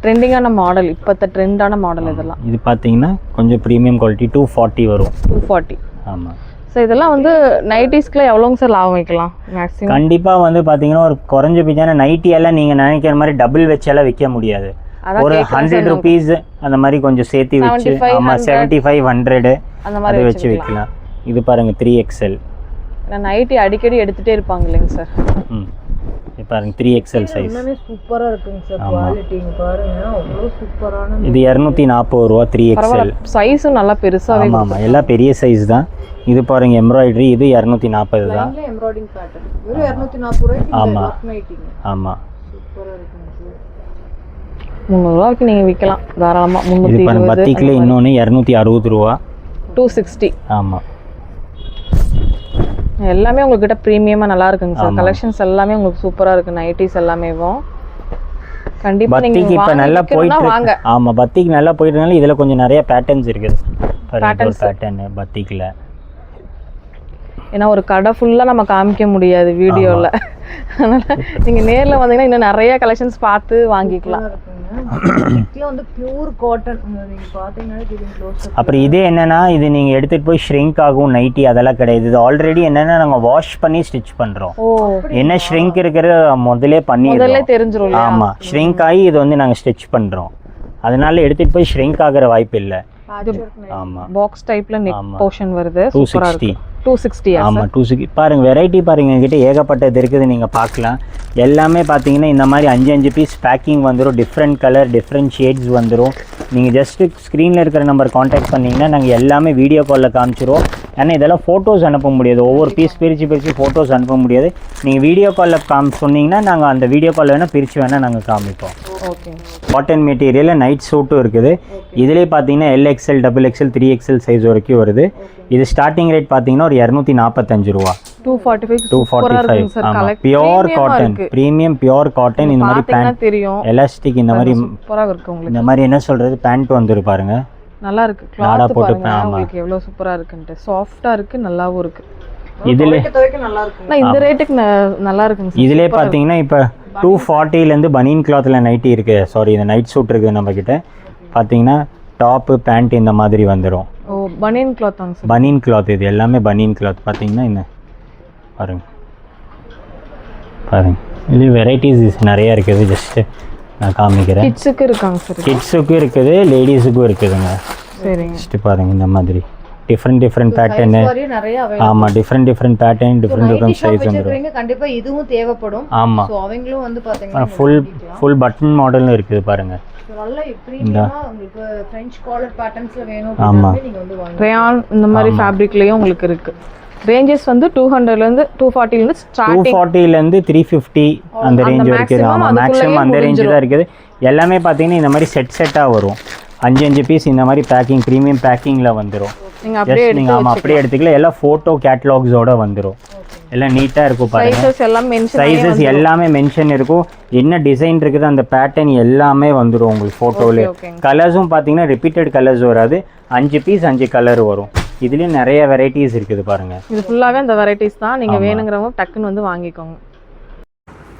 ட்ரெண்டிங்கான மாடல், இப்போத்த ட்ரெண்டான மாடல் இதெல்லாம். இது பார்த்தீங்கன்னா கொஞ்சம் ப்ரீமியம் குவாலிட்டி 240 வரும். 240. ஆமாம். ஸோ இதெல்லாம் வந்து நைட்டிஸ்க்குள்ள எவ்வளோங்க சார் லாபம் வைக்கலாம் மேக்ஸிமம்? கண்டிப்பாக வந்து பார்த்தீங்கன்னா ஒரு குறைஞ்ச பிச்சான நைட்டி எல்லாம் நீங்கள் நினைக்கிற மாதிரி டபுள் வச்செல்லாம் விற்க முடியாது. ஒரு 100 ருபீஸ் அந்த மாதிரி கொஞ்சம் சேர்த்து வச்சு. ஆமாம், 75, 100 அந்த மாதிரி வச்சு விற்கலாம். இது பாருங்கள் 3XL. நைட்டி அடிக்கடி எடுத்துகிட்டே இருப்பாங்க இல்லைங்க சார்? இது பாருங்க 3XL சைஸ். எல்லாமே சூப்பரா இருக்குங்க சார். குவாலிட்டி பாருங்க, அவ்வளவு சூப்பரான. இது 240 ரூபா 3XL. சைஸும் நல்லா பெருசாவே. ஆமாம், எல்லாம் பெரிய சைஸ் தான். இது பாருங்க எம்ப்ராய்டரி. இது 240 தான். எம்ப்ராய்டிங் பேட்டர்ன் வெறும் 240 ரூபாய்க்கு. ஆமாம் நைட்டிங்க. ஆமாம், சூப்பரா இருக்குங்க சார். 300 ரூபாய்க்கு நீங்கள் விற்கலாம் தாராளமாக. 320. பத்திக்கில் இன்னொன்று 260 ரூபா. 260. ஆமாம். எல்லாமே உங்ககிட்ட ப்ரீமியமாக நல்லா இருக்குங்க சார். கலெக்ஷன்ஸ் எல்லாமே உங்களுக்கு சூப்பராக இருக்குது. நைட்டிஸ் எல்லாமேவும் கண்டிப்பாக பத்திக்கு இப்போ நல்லா போயிட்டு வாங்க. ஆமாம், பத்திக்கு நல்லா போயிட்டுனால இதில் கொஞ்சம் நிறைய பேட்டர்ன்ஸ் இருக்குது. பேட்டர்ன் பத்திக்கில். ஏன்னா ஒரு கடை ஃபுல்லாக நம்ம காமிக்க முடியாது வீடியோவில். அதனால் நீங்கள் நேரில் வந்தீங்கன்னா இன்னும் நிறைய கலெக்ஷன்ஸ் பார்த்து வாங்கிக்கலாம். வந்து பியூர் காட்டன் நீங்க பாத்தீங்கன்னா தெரியும் க்ளோஸ். அப்புறம் இதே என்னன்னா, இது நீங்க எடுத்துட்டு போய் ஷ்ரிங்க் ஆகும் நைட்டி அதெல்லாம் கிடையாது. இது ஆல்ரெடி என்னன்னா நாங்க வாஷ் பண்ணி ஸ்டிச் பண்றோம். என்ன ஷ்ரிங்க் இருக்கிற முதல்ல தெரிஞ்சிரும். ஆமா, ஷ்ரிங்க் ஆகி இது வந்து நாங்க ஸ்டிச் பண்றோம். அதனால எடுத்துட்டு போய் ஷ்ரிங்க் ஆகிற வாய்ப்பு இல்லை. ஆமா, பாக்ஸ் டைப்ல நெக் போர்ஷன் வருது. 260. ஆமாம், 260. பாருங்கள் வெரைட்டி பாருங்கள், என்கிட்ட ஏகப்பட்டது இருக்குது, நீங்கள் பார்க்கலாம். எல்லாமே பார்த்தீங்கன்னா இந்த மாதிரி 5 பீஸ் பேக்கிங் வந்துடும். டிஃப்ரெண்ட் கலர், டிஃப்ரெண்ட் ஷேட்ஸ் வந்துடும். நீங்கள் ஜஸ்ட்டு ஸ்க்ரீனில் இருக்கிற நம்பர் காண்டாக்ட் பண்ணிங்கன்னா நாங்கள் எல்லாமே வீடியோ காலில் காமிச்சிருவோம். ஏன்னா இதெல்லாம் ஃபோட்டோஸ் அனுப்ப முடியாது, ஒவ்வொரு பீஸ் பிரித்து ஃபோட்டோஸ் அனுப்ப முடியாது. நீங்கள் வீடியோ காலில் சொன்னீங்கன்னா நாங்கள் அந்த வீடியோ காலில் வேணால் பிரித்து வேணால் நாங்கள் காமிப்போம். காட்டன் மெட்டீரியலில் நைட் சூட்டும் இருக்குது. இதிலே பார்த்தீங்கன்னா LXL, XXL, 3XL சைஸ் வரைக்கும் வருது. இது ஸ்டார்டிங் ரேட் பார்த்தீங்கன்னா ஒரு 245 ரூபா. 245. ஆமாம், pure cotton, premium pure cotton. இந்த மாதிரி பேண்ட் எலாஸ்டிக், இந்த மாதிரி இந்த மாதிரி என்ன சொல்கிறது பேண்ட் வந்துரு பாருங்க, நல்லா இருக்கு. கிளாத் பாருங்க உங்களுக்கு எவ்வளவு சூப்பரா இருக்குன்னு. சாஃப்ட்டா இருக்கு, நல்லாவும் இருக்கு. இதுல நல்லா இருக்கு. இந்த ரேட்டுக்கு நல்லா இருக்குங்க. இதுல பாத்தீங்கன்னா இப்போ 240 ல இருந்து பனியன் கிளாத்ல நைட்டி இருக்கு. சாரி, இந்த நைட் சூட் இருக்குது நம்ம கிட்ட. பாத்தீங்கன்னா டாப் பேண்ட் இந்த மாதிரி வந்துடும். ஓ, பனியன் கிளாத் தாங்க சார். பனியன் கிளாத், இது எல்லாமே பனியன் கிளாத். பாத்தீங்கன்னா இந்த பாருங்க பாருங்க, இது வெரைட்டிஸ் நிறைய இருக்குது. ஜஸ்ட் நான் காமிக்கிறேன். கிட்ஸுக்கு இருக்காங்க சார். கிட்ஸுக்கும் இருக்குது, லேடிஸுக்கும் இருக்குதுங்க. சரிங்க. நெக்ஸ்ட் பாருங்க இந்த மாதிரி டிஃப்ரெண்ட் பேட்டர்னு. நிறைய available. ஆமா டிஃப்ரெண்ட் பேட்டர்ன் டிஃப்ரெண்ட் சைஸ் வந்துரும். வச்சிருக்கீங்க கண்டிப்பா இதுவும் தேவைப்படும். ஆமா சோ அவங்களும் வந்து பாத்தீங்கன்னா ஃபுல் பட்டன் மாடலும் இருக்குது பாருங்க. நல்ல பிரீமியமா உங்களுக்கு French collar patternsல வேணும் ஆமா. அப்படினா நீங்க வந்து வாங்க. ரயான் இந்த மாதிரி ஃபேப்ரிக்லயும் உங்களுக்கு இருக்கு. ரேஞ்சஸ் வந்து 200 ல இருந்து 240 ல இருந்து ஸ்டார்டிங். 240 ல இருந்து 350 அந்த ரேஞ்ச் வரைக்கும். ஆமா மேக்ஸிமம் அந்த ரேஞ்ச் தான் இருக்குது. எல்லாமே பாத்தீங்கன்னா இந்த மாதிரி செட்டா வரும். 5 பீஸ் இந்த மாதிரி பேக்கிங் பிரீமியம் பேக்கிங்ல வந்துரும். நீங்க அப்படியே நீங்க அப்படியே எடுத்துக்கலாம். எல்லாம் போட்டோ கேட்டலாக்ஸோட வந்துரும். எல்லாம் நீட்டா இருக்கும் பாருங்க. சைஸஸ் எல்லாம் மென்ஷன் சைஸஸ் எல்லாமே மென்ஷன் இருக்கும். என்ன டிசைன் இருக்குது அந்த பேட்டர்ன் எல்லாமே வந்துரும் உங்களுக்கு போட்டோல. கலர்ஸும் பாத்தீங்கன்னா ரிப்பீட்டட் கலர்ஸ் வராது. 5 பீஸ் 5 கலர் வரும். இதுலயும் நிறைய வெரைட்டிஸ் இருக்குது பாருங்க. இது ஃபுல்லாவே அந்த வெரைட்டிஸ் தான். நீங்க வேணுங்கறவங்க டக்குன்னு வந்து வாங்கிக்கோங்க.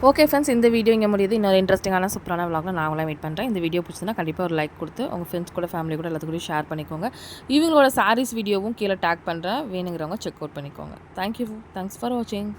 ஓகே ஃப்ரெண்ட்ஸ், இந்த வீடியோ இங்கே முடியுது. இன்னொரு இன்ட்ரெஸ்டிங்கான சூப்பரான விலாகில் நான் உங்களை மீட் பண்ணுறேன். இந்த வீடியோ பிடிச்சதுன்னா கண்டிப்பாக ஒரு லைக் கொடுத்து உங்கள் ஃப்ரெண்ட்ஸ் கூட ஃபேமிலி கூட எல்லாத்துக்கூடயும் ஷேர் பண்ணிக்கோங்க. இவங்களோட சாரீஸ் வீடியோவும் கீழே டேக் பண்ணுறேன். வேணுங்கிறவங்க செக் அவுட் பண்ணிக்கோங்க. தேங்க்யூ. தேங்க்ஸ் ஃபார் வாட்சிங்.